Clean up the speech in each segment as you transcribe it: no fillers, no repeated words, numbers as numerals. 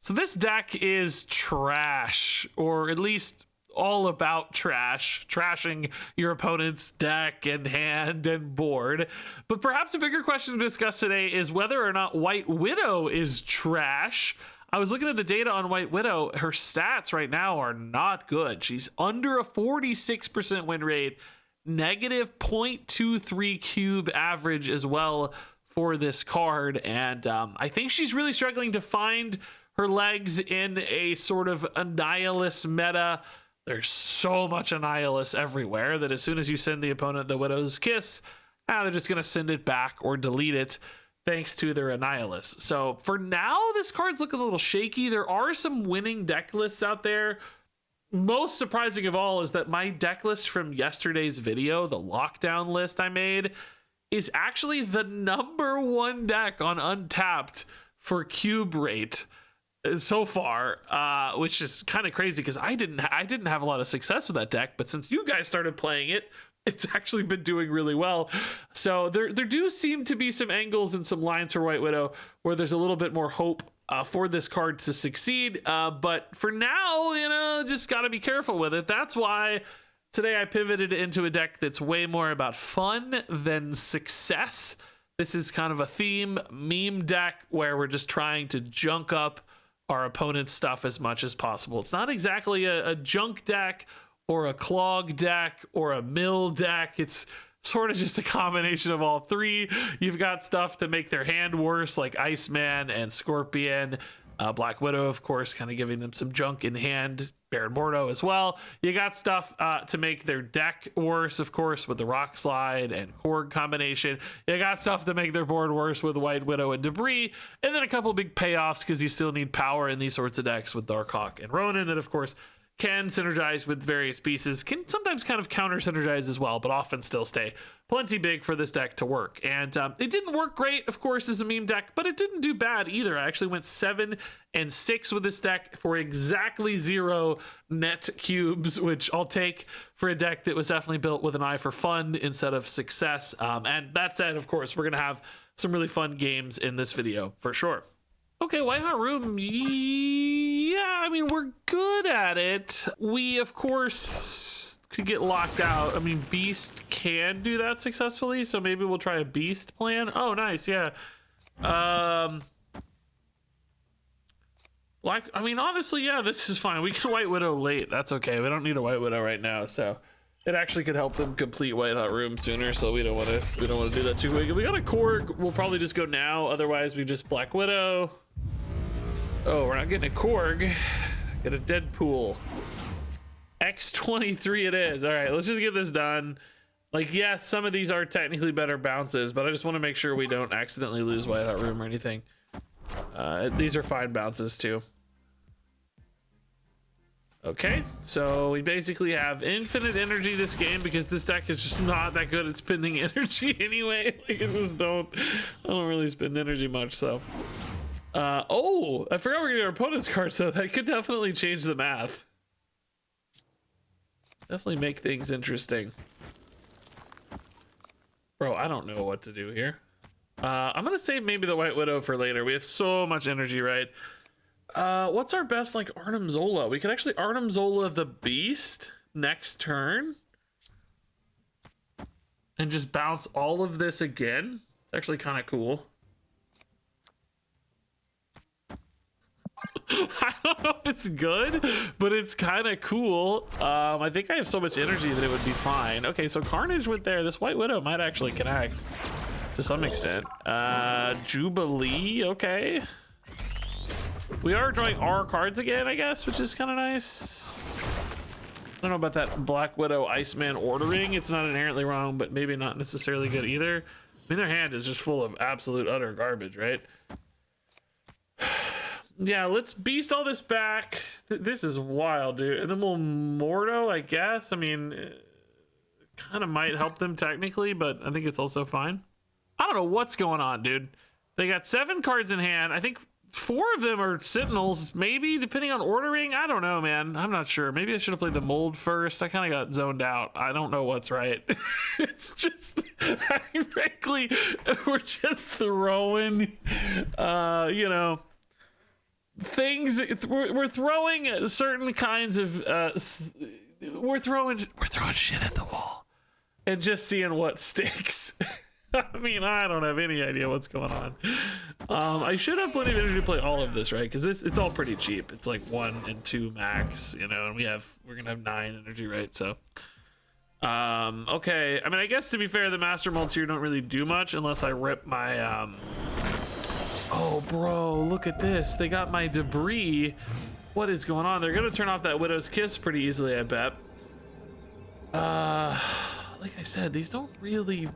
So this deck is trash, or at least all about trash, trashing your opponent's deck and hand and board. But perhaps a bigger question to discuss today is whether or not White Widow is trash. I was looking at the data on White Widow. Her stats right now are not good. She's under a 46% win rate, negative 0.23 cube average as well for this card. And I think she's really struggling to find her legs in a sort of Annihilus meta. There's so much Annihilus everywhere that as soon as you send the opponent the Widow's Kiss, they're just going to send it back or delete it thanks to their Annihilus. So for now, this card's looking a little shaky. There are some winning deck lists out there. Most surprising of all is that my deck list from yesterday's video, the lockdown list I made, is actually the #1 deck on Untapped for cube rate so far, which is kind of crazy because I didn't have a lot of success with that deck, but since you guys started playing it, it's actually been doing really well. So there do seem to be some angles and some lines for White Widow where there's a little bit more hope for this card to succeed. But for now, just got to be careful with it. That's why today I pivoted into a deck that's way more about fun than success. This is kind of a theme meme deck where we're just trying to junk up our opponent's stuff as much as possible. It's not exactly a junk deck or a clog deck or a mill deck. It's sort of just a combination of all three. You've got stuff to make their hand worse, like Iceman and Scorpion. Black Widow, of course, kind of giving them some junk in hand. Baron Mordo as well. You got stuff to make their deck worse, of course, with the Rock Slide and Korg combination. You got stuff to make their board worse with White Widow and Debris. And then a couple big payoffs because you still need power in these sorts of decks with Darkhawk and Ronin that, of course, can synergize with various pieces, can sometimes kind of counter synergize as well, but often still stay plenty big for this deck to work. And it didn't work great, of course, as a meme deck, but it didn't do bad either. I actually went 7 and 6 with this deck for exactly 0 net cubes, which I'll take for a deck that was definitely built with an eye for fun instead of success. And that said, of course, we're going to have some really fun games in this video for sure. Okay, White Hot Room, yeah, I mean, we're good at it. We, of course, could get locked out. I mean, Beast can do that successfully, so maybe we'll try a Beast plan. Oh, nice, yeah. I mean, honestly, yeah, this is fine. We can White Widow late. That's okay. We don't need a White Widow right now, so it actually could help them complete White Hot Room sooner, so we don't want to do that too quick. If we got a Korg, we'll probably just go now. Otherwise, we just Black Widow. Oh, we're not getting a Korg. Get a Deadpool. X23 it is. All right, let's just get this done. Like, yes, some of these are technically better bounces, but I just want to make sure we don't accidentally lose White Hot Room or anything. These are fine bounces too. Okay, so we basically have infinite energy this game because this deck is just not that good at spending energy anyway. Like, I don't really spend energy much, so. Oh, I forgot we're getting our opponent's cards, so that could definitely change the math. Definitely make things interesting. Bro, I don't know what to do here. I'm gonna save maybe the White Widow for later. We have so much energy, right? What's our best, like, Arnim Zola? We could actually Arnim Zola the Beast next turn and just bounce all of this again. It's actually kind of cool. I don't know if it's good, but it's kind of cool. I think I have so much energy that it would be fine. Okay, so Carnage went there. This White Widow might actually connect to some extent. Jubilee, okay. We are drawing our cards again, I guess, which is kind of nice. I don't know about that Black Widow Iceman ordering. It's not inherently wrong, but maybe not necessarily good either. I mean, their hand is just full of absolute utter garbage, right? Yeah, let's beast all this back. This is wild, dude. And then we'll Mordo, I guess. I mean, kind of might help them technically, but I think it's also fine. I don't know what's going on, dude. They got 7 cards in hand. I think 4 of them are Sentinels, maybe, depending on ordering. I don't know, man. I'm not sure. Maybe I should have played the mold first. I kind of got zoned out. I don't know what's right. It's just, I mean, frankly, we're just throwing, things. We're throwing certain kinds of we're throwing shit at the wall and just seeing what sticks. I mean, I don't have any idea what's going on. I should have plenty of energy to play all of this, right? Because it's all pretty cheap. It's like 1 and 2 max, you know, and we're gonna have 9 energy, right? So okay, I mean, I guess to be fair, the master molds here don't really do much unless I rip my oh bro, look at this, they got my debris. What is going on? They're gonna turn off that Widow's Kiss pretty easily, I bet. Like I said, these don't really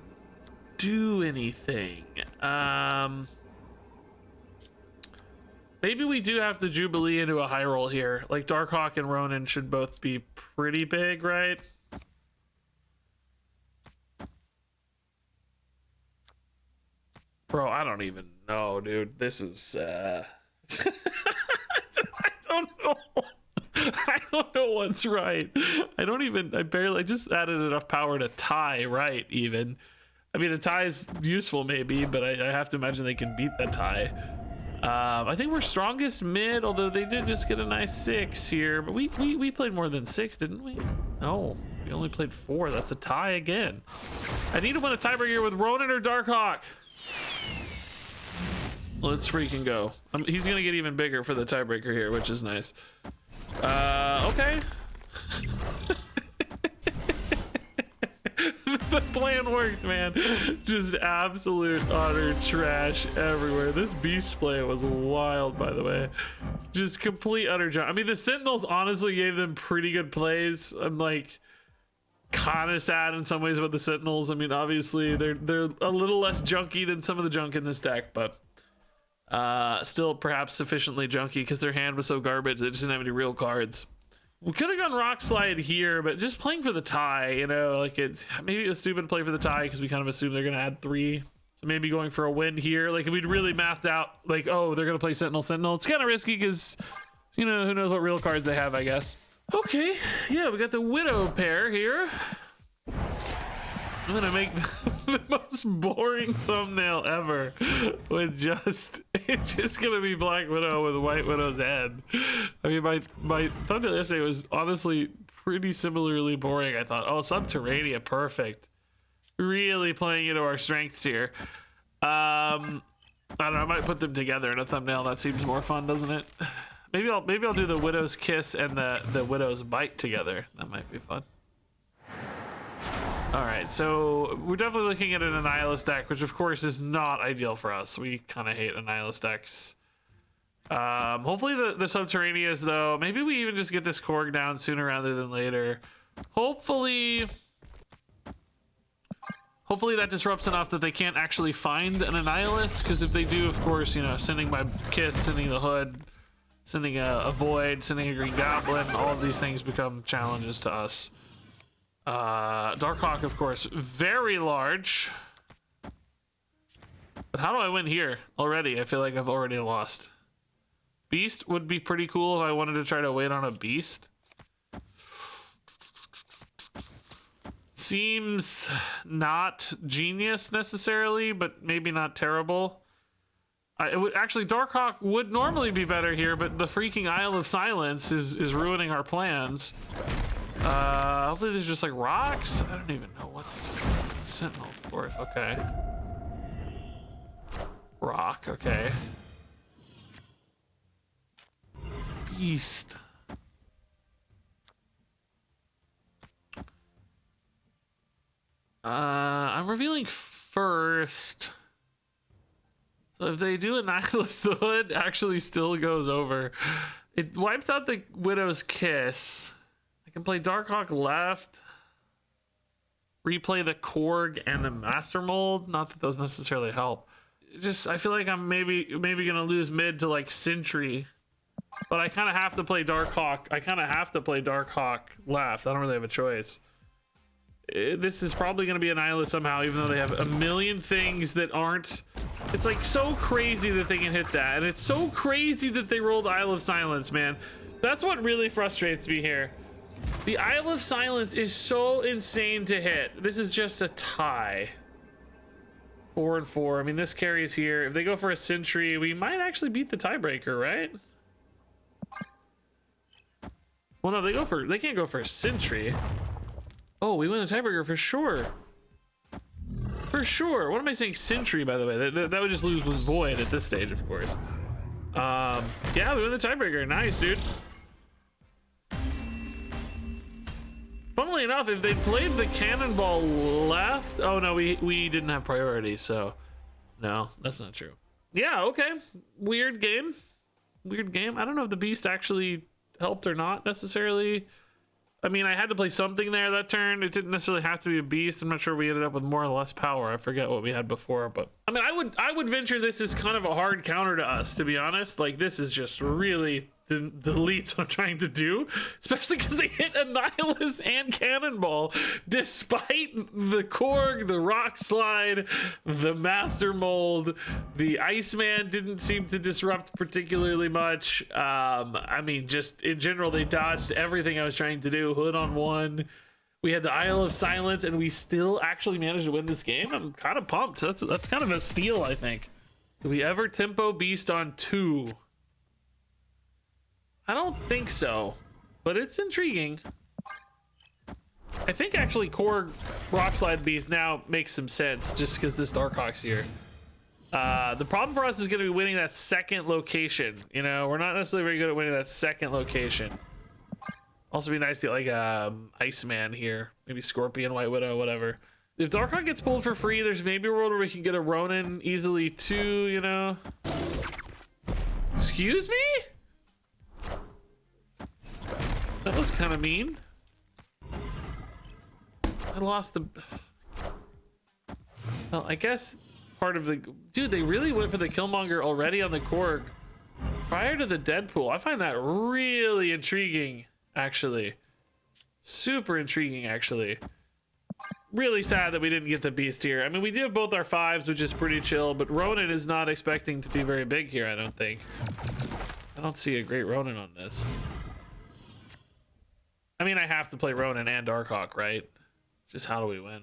do anything. Maybe we do have to Jubilee into a high roll here. Like Darkhawk and Ronin should both be pretty big, right? Bro, I don't even know, dude. This is I don't know. I don't know what's right. I just added enough power to tie right even. I mean, a tie is useful maybe, but I have to imagine they can beat that tie. I think we're strongest mid, although they did just get a nice 6 here, but we played more than 6, didn't we? No, we only played 4. That's a tie again. I need to win a tiebreaker with Ronin or Darkhawk. Let's freaking go. He's gonna get even bigger for the tiebreaker here, which is nice. Okay. The plan worked, man. Just absolute utter trash everywhere. This beast play was wild, by the way. Just complete utter junk. I mean, the Sentinels honestly gave them pretty good plays. I'm like kind of sad in some ways about the Sentinels. I mean, obviously they're a little less junky than some of the junk in this deck, but still perhaps sufficiently junky because their hand was so garbage they just didn't have any real cards. We could have gone Rock Slide here, but just playing for the tie, you know, like maybe it was stupid to play for the tie because we kind of assumed they're gonna add 3. So maybe going for a win here, like if we'd really mathed out, like, oh, they're gonna play Sentinel. It's kind of risky because, you know, who knows what real cards they have, I guess. Okay, yeah, we got the Widow pair here. I'm gonna make the most boring thumbnail ever with it's just gonna be Black Widow with White Widow's head. I mean, my thumbnail yesterday was honestly pretty similarly boring. I thought, oh, Subterranea, perfect. Really playing into our strengths here. I don't know, I might put them together in a thumbnail. That seems more fun, doesn't it? Maybe I'll do the Widow's Kiss and the Widow's Bite together. That might be fun. All right, so we're definitely looking at an Annihilus deck, which of course is not ideal for us. We kind of hate Annihilus decks. Hopefully the Subterraneans, though, maybe we even just get this Korg down sooner rather than later. Hopefully that disrupts enough that they can't actually find an Annihilus, because if they do, of course, you know, sending my Kiss, sending the Hood, sending a Void, sending a Green Goblin, all of these things become challenges to us. Darkhawk, of course, very large. But how do I win here already? I feel like I've already lost. Beast would be pretty cool if I wanted to try to wait on a Beast. Seems not genius necessarily, but maybe not terrible. Actually, Darkhawk would normally be better here, but the freaking Isle of Silence is ruining our plans. Hopefully there's just like rocks. I don't even know what Sentinel, of course. Okay. Rock, okay. Beast. I'm revealing first. So if they do Annihilus, the Hood actually still goes over. It wipes out the Widow's Kiss. I can play Darkhawk left. Replay the Korg and the Master Mold. Not that those necessarily help. Just, I feel like I'm maybe gonna lose mid to like Sentry. But I kind of have to play Darkhawk. left. I don't really have a choice. This is probably going to be Annihilus somehow, even though they have a million things that aren't. It's like so crazy that they can hit that, and it's so crazy that they rolled Isle of Silence, man. That's what really frustrates me here. The Isle of Silence is so insane to hit. This is just a tie. 4 and 4. I mean, this carries here. If they go for a Sentry, we might actually beat the tiebreaker, right? Well, no, they can't go for a sentry. Oh, we win a tiebreaker for sure. For sure. What am I saying? Sentry, by the way. That would just lose with void at this stage, of course. Yeah, we win the tiebreaker. Nice, dude. Funnily enough, if they played the cannonball left, oh no, we didn't have priority, so no, that's not true. Yeah, okay. Weird game. Weird game. I don't know if the beast actually helped or not necessarily. I mean, I had to play something there that turn. It didn't necessarily have to be a beast. I'm not sure we ended up with more or less power. I forget what we had before, but I mean, I would venture this is kind of a hard counter to us, to be honest. Like, this is just really deletes what I'm trying to do, especially because they hit Annihilus and Cannonball despite the Korg, the Rock Slide, the Master Mold. The Iceman didn't seem to disrupt particularly much. I mean, just in general, they dodged everything I was trying to do. Hood on one. We had the Isle of Silence, and we still actually managed to win this game. I'm kind of pumped. That's kind of a steal, I think. Did we ever tempo beast on 2? I don't think so, but it's intriguing. I think actually Korg Rockslide Beast now makes some sense just because this Darkhawk's here. The problem for us is going to be winning that second location. You know, we're not necessarily very good at winning that second location. Also be nice to get like Iceman here, maybe Scorpion, White Widow, whatever. If Darkhawk gets pulled for free, there's maybe a world where we can get a Ronin easily too, you know? Excuse me? That was kind of mean. I lost the... Well, I guess part of the... Dude, they really went for the Killmonger already on the Korg prior to the Deadpool. I find that really intriguing, actually. Super intriguing, actually. Really sad that we didn't get the Beast here. I mean, we do have both our 5s, which is pretty chill, but Ronin is not expecting to be very big here, I don't think. I don't see a great Ronin on this. I mean, I have to play Ronin and Darkhawk, right? Just how do we win?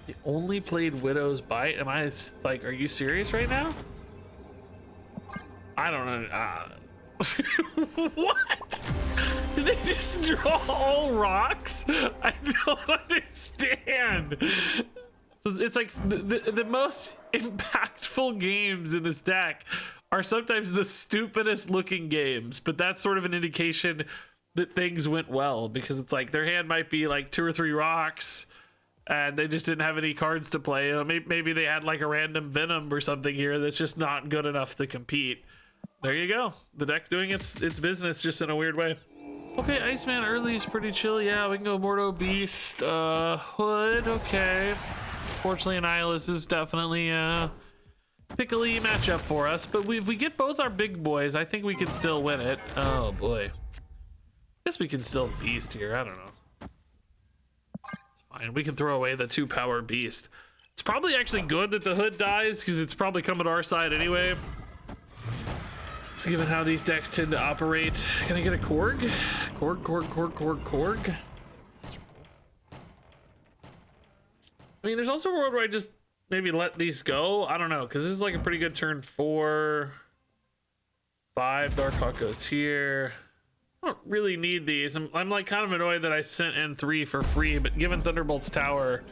They only played Widow's Bite? Am I, like, are you serious right now? I don't know. What? Did they just draw all rocks? I don't understand. It's like the most impactful games in this deck are sometimes the stupidest looking games, but that's sort of an indication that things went well, because it's like their hand might be like 2 or 3 rocks and they just didn't have any cards to play. You know, maybe they had like a random Venom or something here that's just not good enough to compete. There you go. The deck doing its business just in a weird way. Okay, Iceman early is pretty chill. Yeah, we can go Mordo Beast, Hood, okay. Fortunately, Annihilus is definitely pickly matchup for us, but if we get both our big boys, I think we can still win it. Oh boy. Guess we can still beast here. I don't know. It's fine. We can throw away the 2-power beast. It's probably actually good that the Hood dies because it's probably coming to our side anyway. So given how these decks tend to operate, can I get a Korg? Korg. I mean, there's also a world where I just maybe let these go. I don't know, because this is like a pretty good turn 4. 5, Darkhawk goes here. I don't really need these. I'm like kind of annoyed that I sent in 3 for free, but given Thunderbolt's Tower,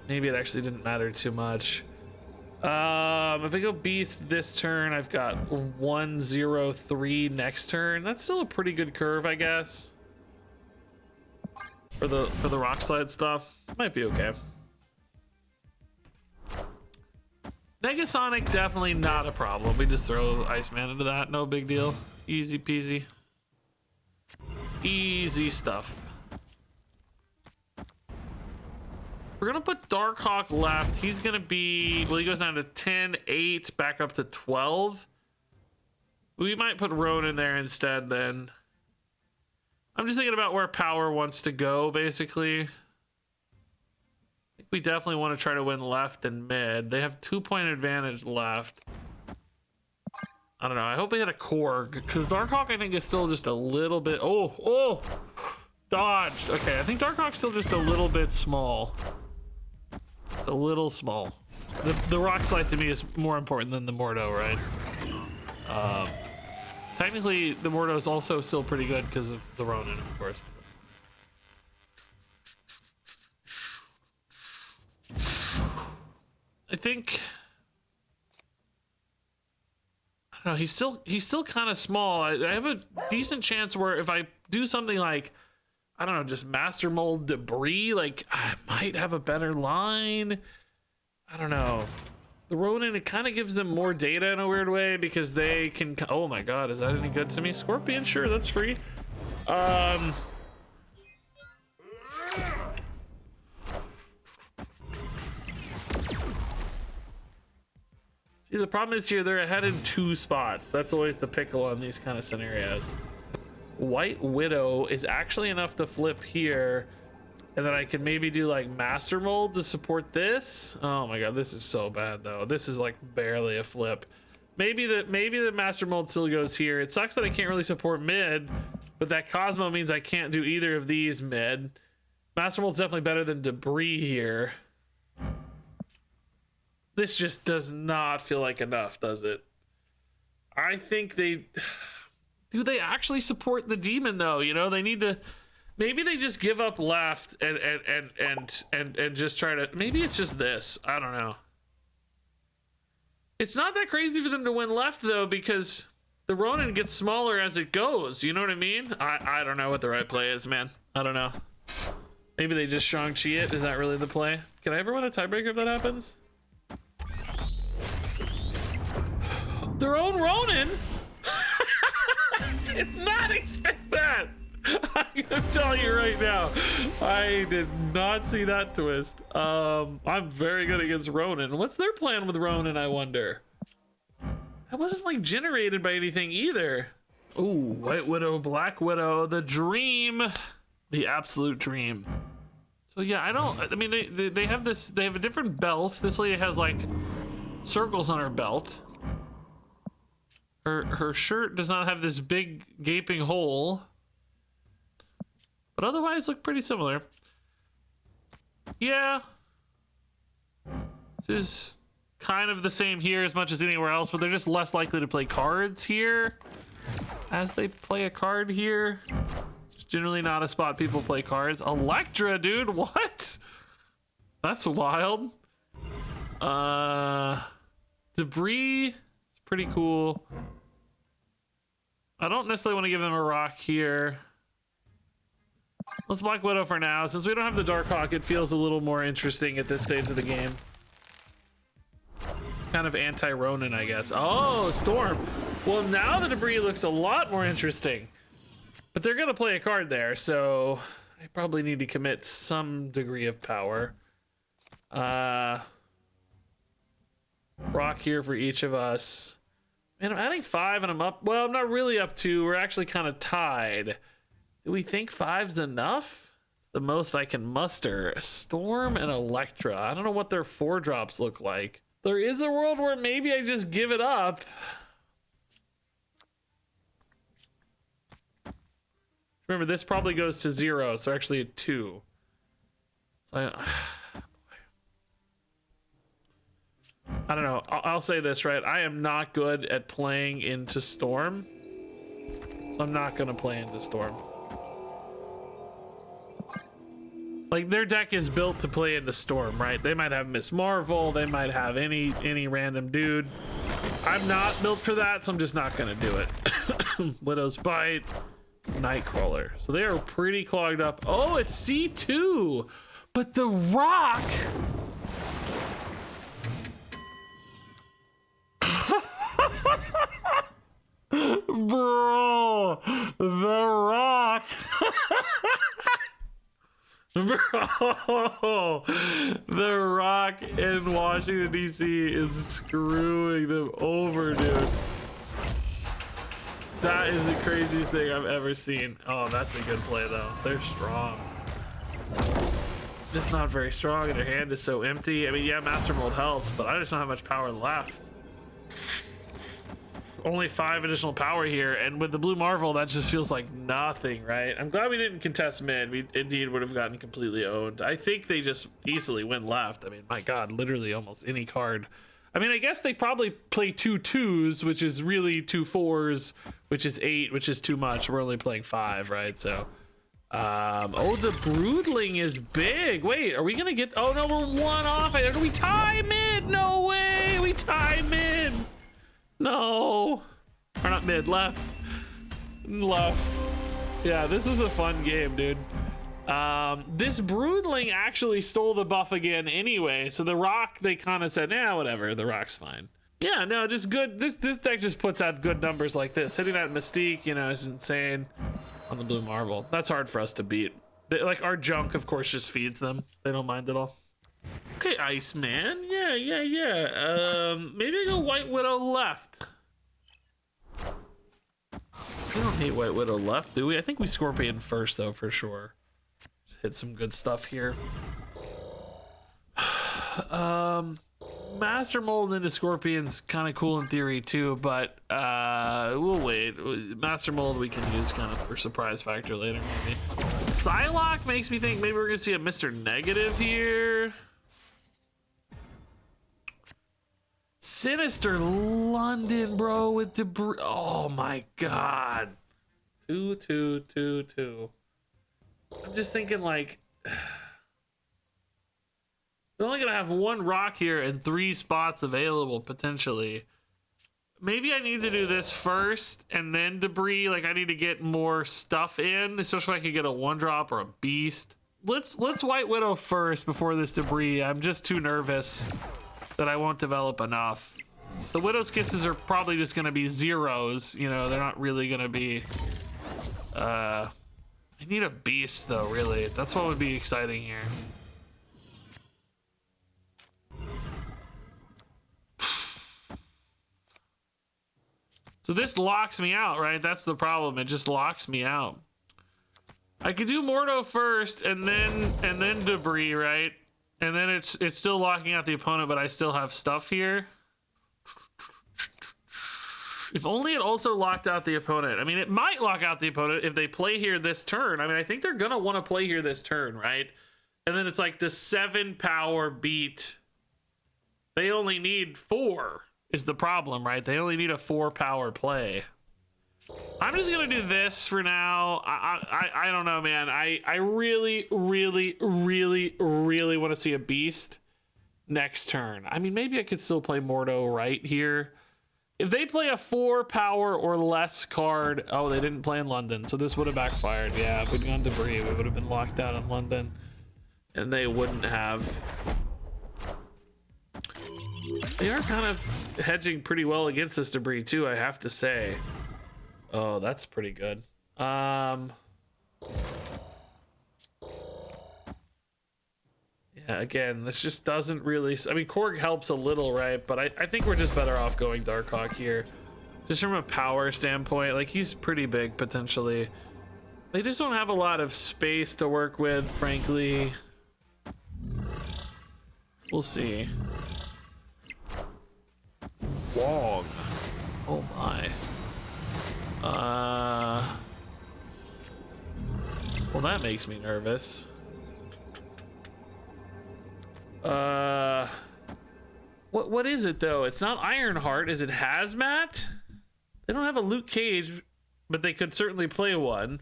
maybe it actually didn't matter too much. If I go Beast this turn, I've got 1, 0, 3 next turn. That's still a pretty good curve, I guess. For the Rock Slide stuff, might be okay. Negasonic, definitely not a problem. We just throw Iceman into that, no big deal. Easy peasy. Easy stuff. We're gonna put Darkhawk left. He's gonna be, well, he goes down to 10, 8, back up to 12. We might put Ronin there instead then. I'm just thinking about where Power wants to go, basically. I think we definitely want to try to win left and mid. They have 2-point advantage left. I don't know. I hope they had a Korg, because Darkhawk, I think, is still just a little bit... Oh! Dodged. Okay, I think Darkhawk's still just a little bit small. A little small. The Rock Slide to me is more important than the Mordo, right? Technically, the Mordo is also still pretty good because of the Ronin, of course. I think, I don't know, he's still kind of small. I have a decent chance where if I do something like, I don't know, just Master Mold Debris, like I might have a better line. I don't know. The Ronin, it kind of gives them more data in a weird way because they can, oh my god, is that any good to me? Scorpion, sure, that's free. See, the problem is here, they're ahead in 2 spots. That's always the pickle on these kind of scenarios. White Widow is actually enough to flip here, and then I can maybe do like Master Mold to support this. Oh my god, this is so bad though. This is like barely a flip. Maybe the Master Mold still goes here. It sucks that I can't really support mid, but that Cosmo means I can't do either of these mid. Master Mold's definitely better than Debris here. This just does not feel like enough, does it? I think they... Do they actually support the demon though? You know, they need to... Maybe they just give up left and just try to... Maybe it's just this. I don't know. It's not that crazy for them to win left though, because the Ronin gets smaller as it goes. You know what I mean? I don't know what the right play is, man. I don't know. Maybe they just Shang-Chi it. Is that really the play? Can I ever win a tiebreaker if that happens? Their own Ronin? Did not expect that. I'm gonna tell you right now, I did not see that twist. I'm very good against Ronin. What's their plan with Ronin, I wonder? That wasn't like generated by anything either. Ooh, White Widow, Black Widow, the dream, the absolute dream. So yeah, I mean, they have this, they have a different belt. This lady has like circles on her belt. Her shirt does not have this big gaping hole, but otherwise look pretty similar. Yeah, this is kind of the same here as much as anywhere else, but they're just less likely to play cards here as they play a card here. It's generally not a spot people play cards. Electra, dude, what? That's wild. Debris is pretty cool. I don't necessarily want to give them a rock here. Let's Black Widow for now. Since we don't have the Darkhawk, it feels a little more interesting at this stage of the game. It's kind of anti-Ronin, I guess. Oh, Storm. Well, now the Debris looks a lot more interesting. But they're going to play a card there, so I probably need to commit some degree of power. Rock here for each of us. Man, I'm adding 5 and I'm up. Well, I'm not really up 2. We're actually kind of tied. Do we think 5's enough? The most I can muster. Storm and Electra. I don't know what their 4-drops look like. There is a world where maybe I just give it up. Remember, this probably goes to 0, so actually a 2. So I don't know. I'll say this, right? I am not good at playing into Storm, so I'm not going to play into Storm. Like, their deck is built to play into Storm, right? They might have Miss Marvel. They might have any random dude. I'm not built for that, so I'm just not going to do it. Widow's Bite, Nightcrawler. So they are pretty clogged up. Oh, it's C2, but the Rock... Bro, the Rock. Bro, the Rock in Washington, D.C. is screwing them over, dude. That is the craziest thing I've ever seen. Oh, that's a good play, though. They're strong. Just not very strong, and their hand is so empty. I mean, yeah, Master Mold helps, but I just don't have much power left. Only 5 additional power here, and with the Blue Marvel, that just feels like nothing, right? I'm glad we didn't contest mid. We indeed would have gotten completely owned. I think they just easily win left. I mean, my god, literally almost any card I mean, I guess they probably play 2 2s, which is really 2 4s, which is 8, which is too much. We're only playing 5, right? So, oh, the Broodling is big. Wait, are we gonna get? Oh no, we're 1 off. Are we tie mid? No way, we tie mid. No, or not mid, left. Yeah, this is a fun game, dude. This Broodling actually stole the buff again anyway, so the Rock, they kind of said, yeah, whatever, the Rock's fine. Yeah, no, just good. This deck just puts out good numbers like this. Hitting that Mystique, you know, is insane on the Blue Marvel. That's hard for us to beat. Like, our junk, of course, just feeds them. They don't mind at all. Okay, Iceman. Yeah. Maybe I go White Widow left. We don't hate White Widow left, do we? I think we Scorpion first, though, for sure. Just hit some good stuff here. Master Mold into Scorpion's kind of cool in theory, too, but we'll wait. Master Mold we can use kind of for surprise factor later, maybe. Psylocke makes me think maybe we're going to see a Mr. Negative here. Sinister London, bro, with debris. Oh my god. 2. I'm just thinking, like, we're only gonna have 1 rock here and 3 spots available potentially. Maybe I need to do this first and then debris. Like, I need to get more stuff in, especially if I could get a 1-drop or a beast. Let's White Widow first before this debris. I'm just too nervous that I won't develop enough. The Widow's Kisses are probably just gonna be 0s, you know, they're not really gonna be I need a beast though, really. That's what would be exciting here. So this locks me out, right? That's the problem. It just locks me out. I could do Mordo first and then debris, right? And then it's still locking out the opponent, but I still have stuff here. If only it also locked out the opponent. I mean, it might lock out the opponent if they play here this turn. I mean, I think they're gonna want to play here this turn, right? And then it's like the 7 power beat. They only need 4 is the problem, right? They only need a 4 power play. I'm just gonna do this for now. I don't know, man. I really want to see a beast next turn. I mean, maybe I could still play Mordo right here. If they play a 4 power or less card, oh, they didn't play in London, so this would have backfired. Yeah, if we'd gone debris, we would have been locked out in London, and they wouldn't have. They are kind of hedging pretty well against this debris too, I have to say. Oh, that's pretty good. Yeah, again, this just doesn't really... I mean, Korg helps a little, right? But I think we're just better off going Darkhawk here. Just from a power standpoint, like, he's pretty big, potentially. They just don't have a lot of space to work with, frankly. We'll see. Wong. Oh, my. Well, that makes me nervous. What is it though? It's not Ironheart. Is it Hazmat? They don't have a Luke Cage, but they could certainly play one.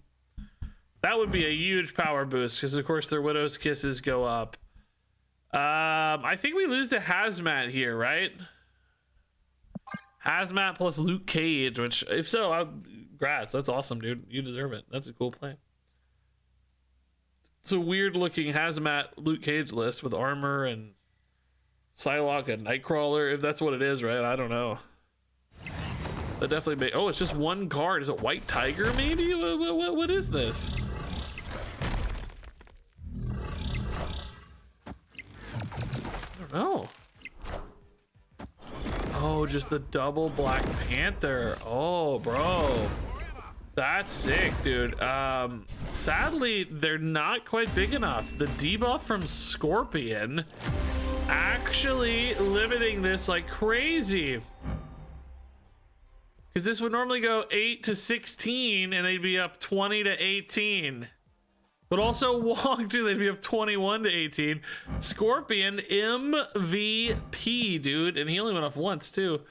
That would be a huge power boost because of course their Widow's Kisses go up. I think we lose to Hazmat here, right? Hazmat plus Luke Cage, which if so, congrats. That's awesome, dude. You deserve it. That's a cool play. It's a weird looking Hazmat Luke Cage list with armor and Psylocke and Nightcrawler, if that's what it is, right? I don't know. That definitely oh, it's just 1 card. Is it White Tiger maybe? What is this? I don't know. Oh, just the double Black Panther. Oh, bro. That's sick, dude. Sadly, they're not quite big enough. The debuff from Scorpion actually limiting this like crazy. Because this would normally go 8 to 16 and they'd be up 20 to 18. But also Wong too, they'd be up 21 to 18. Scorpion MVP, dude, and he only went off once too.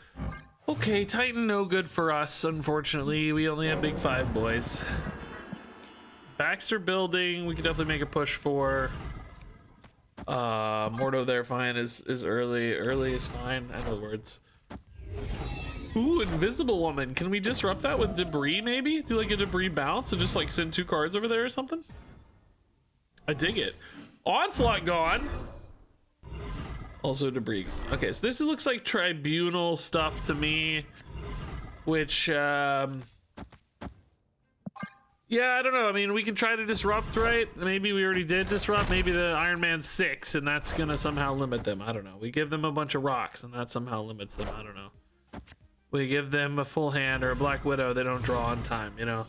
Okay, Titan no good for us, unfortunately. We only have big 5 boys. Baxter building, we could definitely make a push for. Mordo there, fine, is early. Early is fine, I know the words. Ooh, Invisible Woman. Can we disrupt that with debris maybe? Do like a debris bounce and just like send 2 cards over there or something? I dig it. Onslaught gone. Also debris. Okay, so this looks like tribunal stuff to me, which yeah, I don't know. I mean, we can try to disrupt, right? Maybe we already did disrupt. Maybe the Iron Man 6, and that's gonna somehow limit them. I don't know. We give them a bunch of rocks, and that somehow limits them. I don't know. We give them a full hand or a Black Widow. They don't draw on time. You know,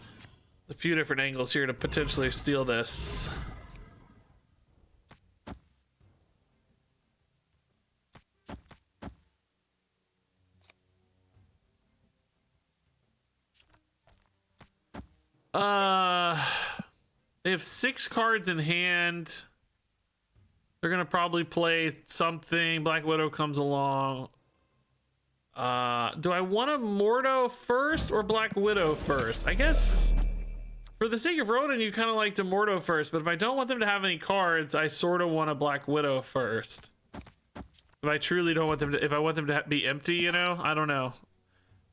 a few different angles here to potentially steal this. They have 6 cards in hand. They're gonna probably play something. Black Widow comes along. Do I want a Mordo first or Black Widow first? I guess for the sake of Ronan, you kind of like to Mordo first, but if I don't want them to have any cards, I sort of want a Black Widow first. If I truly don't want them to, if I want them to be empty, you know, I don't know.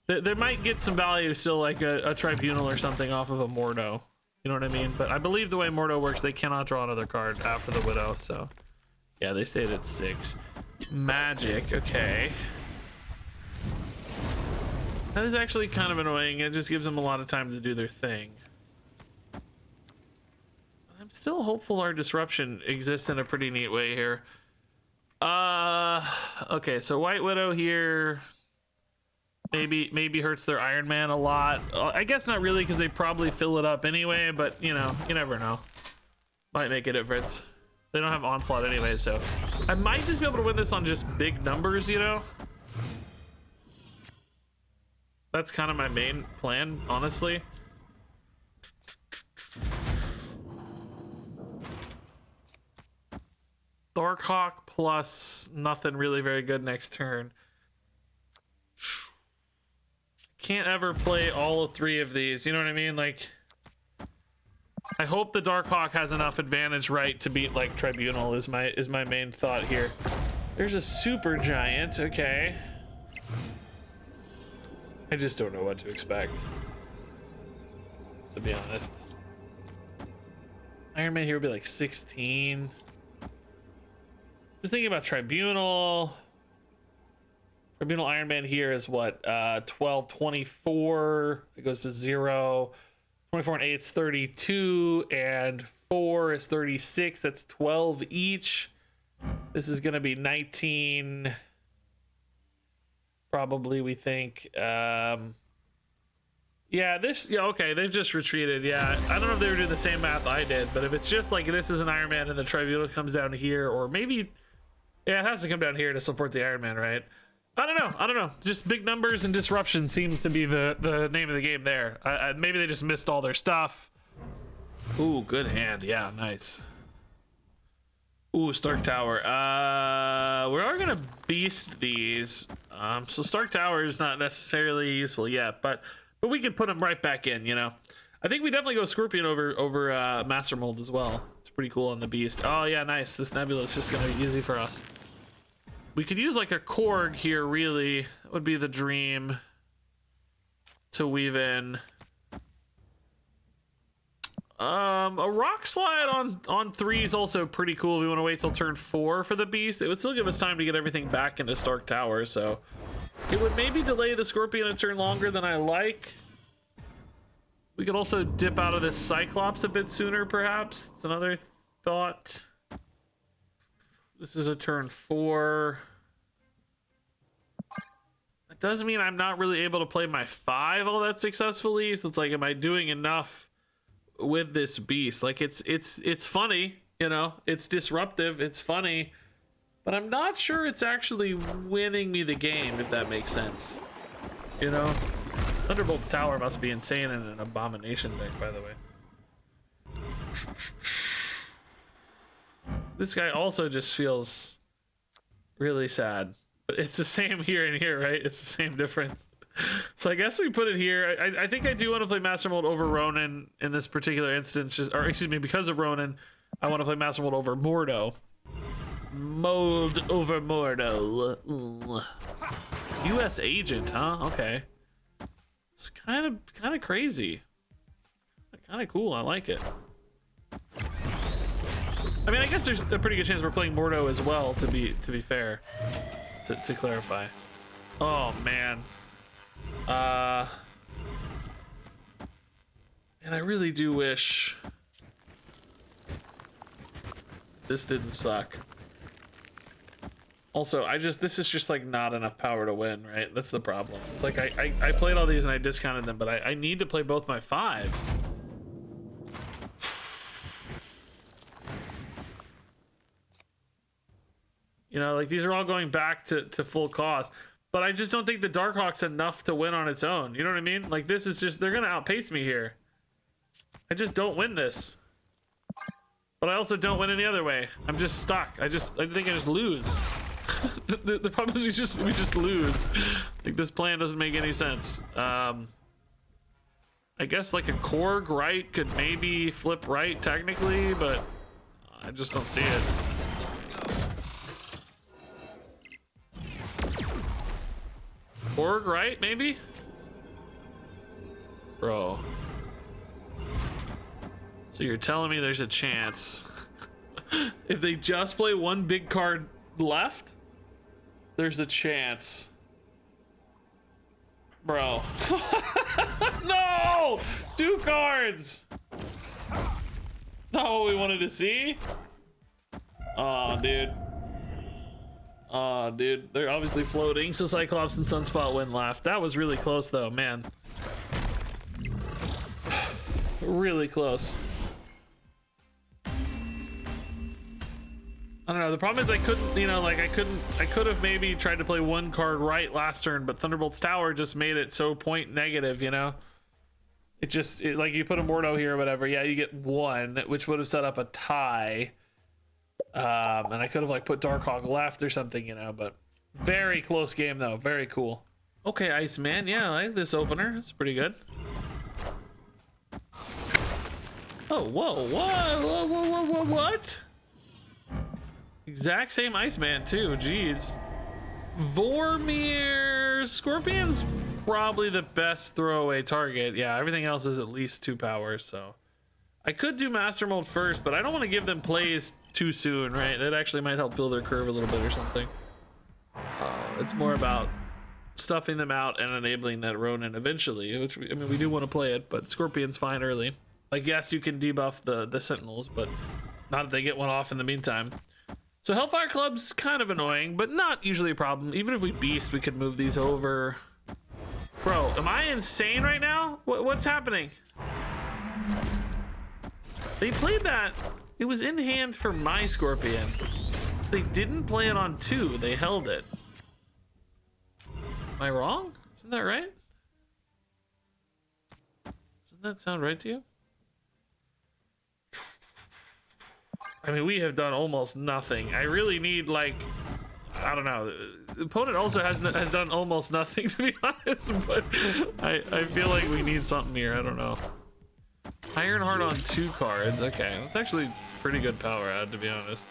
They might get some value still, like a Tribunal or something off of a Mordo. You know what I mean? But I believe the way Mordo works, they cannot draw another card after the Widow. So, yeah, they stayed at 6. Magic, okay. That is actually kind of annoying. It just gives them a lot of time to do their thing. I'm still hopeful our disruption exists in a pretty neat way here. Okay, so White Widow here. Maybe hurts their Iron Man a lot. I guess not really, because they probably fill it up anyway, but you know, you never know. Might make a difference. They don't have Onslaught anyway, so I might just be able to win this on just big numbers, you know? That's kind of my main plan, honestly. Darkhawk plus nothing really very good next turn. Can't ever play all 3 of these, you know what I mean? Like, I hope the Darkhawk has enough advantage, right, to beat like Tribunal is my main thought here. There's a super giant, okay. I just don't know what to expect, to be honest. Iron Man here would be like 16. Just thinking about Tribunal. Tribunal Iron Man here is what? 12, 24. It goes to 0. 24 and 8 is 32. And 4 is 36. That's 12 each. This is going to be 19. Probably, we think. Yeah, this. Yeah, okay. They've just retreated. Yeah. I don't know if they were doing the same math I did. But if it's just like this is an Iron Man and the Tribunal comes down here. Or maybe. Yeah, it has to come down here to support the Iron Man, right? I don't know. Just big numbers and disruption seems to be the name of the game there. Maybe they just missed all their stuff. Ooh, good hand. Yeah, nice. Ooh, Stark Tower. We are gonna beast these. So Stark Tower is not necessarily useful yet, but we can put them right back in. You know, I think we definitely go Scorpion over Master Mold as well. It's pretty cool on the beast. Oh yeah, nice. This Nebula is just gonna be easy for us. We could use like a Korg here, really. That would be the dream to weave in. A Rock Slide on 3 is also pretty cool. We want to wait till turn 4 for the beast. It would still give us time to get everything back into Stark Tower, so it would maybe delay the Scorpion a turn longer than I like. We could also dip out of this Cyclops a bit sooner, perhaps. It's another thought. This is a turn 4. That doesn't mean I'm not really able to play my 5 all that successfully. So it's like, am I doing enough with this beast? Like, it's funny, you know, it's disruptive, it's funny, but I'm not sure it's actually winning me the game, if that makes sense. You know, Thunderbolt's Tower must be insane in an Abomination deck, by the way. this guy also just feels really sad. But it's the same here and here, right? It's the same difference. So I guess we put it here. I think I do want to play Master Mold over Ronan in this particular instance. Or excuse me, because of Ronan, I want to play Master Mold over Mordo. Mold over Mordo. U.S. agent, huh? Okay. It's kind of crazy. Kind of cool. I like it. I mean, I guess there's a pretty good chance we're playing Mordo as well. To be fair, to clarify. Oh man. And I really do wish this didn't suck. Also, this is just like not enough power to win, right? That's the problem. It's like I played all these and I discounted them, but I need to play both my 5s. You know, like these are all going back to full cost, but I just don't think the Darkhawk's enough to win on its own. You know what I mean? Like this is just, they're gonna outpace me here. I just don't win this. But I also don't win any other way. I'm just stuck. I think I just lose. the problem is we just lose. Like this plan doesn't make any sense. I guess like a Korg right could maybe flip right technically, but I just don't see it. Korg right maybe? Bro. So you're telling me there's a chance if they just play one big card left, there's a chance. Bro. No! 2 cards! It's not what we wanted to see. Oh, dude. Oh, dude. They're obviously floating, so Cyclops and Sunspot win left. That was really close, though, man. Really close. I don't know. The problem is I couldn't, you know, like I could have maybe tried to play 1 card right last turn, but Thunderbolt's Tower just made it so point negative, you know? Like you put a Mordo here or whatever. Yeah, you get 1, which would have set up a tie. And I could have like put Darkhawk left or something, you know, but very close game though. Very cool. Okay, Iceman. Yeah, I like this opener. It's pretty good. Oh, whoa, what? Exact same Iceman too, jeez. Vormir Scorpion's probably the best throwaway target. Yeah, everything else is at least 2 powers, so. I could do Master Mold first, but I don't want to give them plays too soon, right? That actually might help fill their curve a little bit or something. It's more about stuffing them out and enabling that Ronin eventually, which, I mean, we do want to play it, but Scorpion's fine early. Like, yes, you can debuff the Sentinels, but not if they get one off in the meantime. So Hellfire Club's kind of annoying, but not usually a problem. Even if we beast, we could move these over. Bro, am I insane right now? What's happening? They played that. It was in hand for my Scorpion. They didn't play it on 2. They held it. Am I wrong? Isn't that right? Doesn't that sound right to you? I mean, we have done almost nothing. I really need, like, I don't know. The opponent also has done almost nothing, to be honest, but I feel like we need something here. I don't know. Ironheart on 2 cards. Okay, that's actually pretty good power add, to be honest.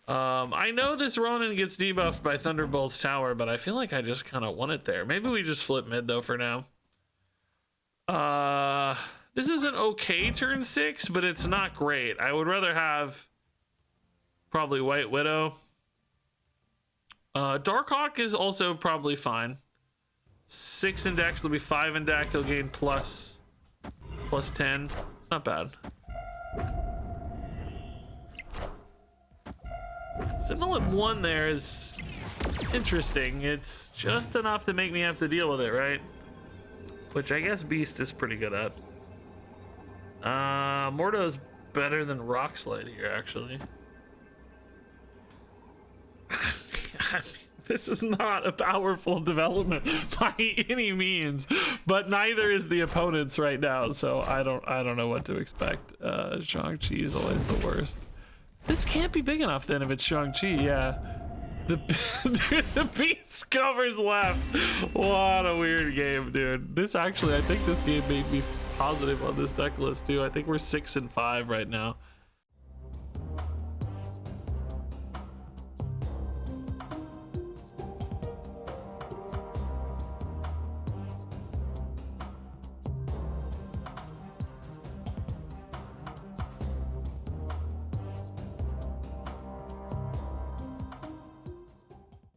I know this Ronin gets debuffed by Thunderbolt's Tower, but I feel like I just kind of want it there. Maybe we just flip mid, though, for now. This is an okay turn 6, but it's not great. I would rather have probably White Widow. Darkhawk is also probably fine. 6 in deck, so there'll be 5 in deck. He'll gain plus 10. Not bad. Sentinel at 1 there is interesting. It's just enough to make me have to deal with it, right? Which I guess Beast is pretty good at. Mordo's better than Rockslide here, actually. This is not a powerful development by any means, but neither is the opponents right now. So I don't know what to expect. Shang-Chi is always the worst. This can't be big enough then if it's Shang-Chi. Yeah. Dude, the beast covers left. What a weird game, dude. This actually, I think this game made me positive on this deck list too. I think we're 6 and 5 right now.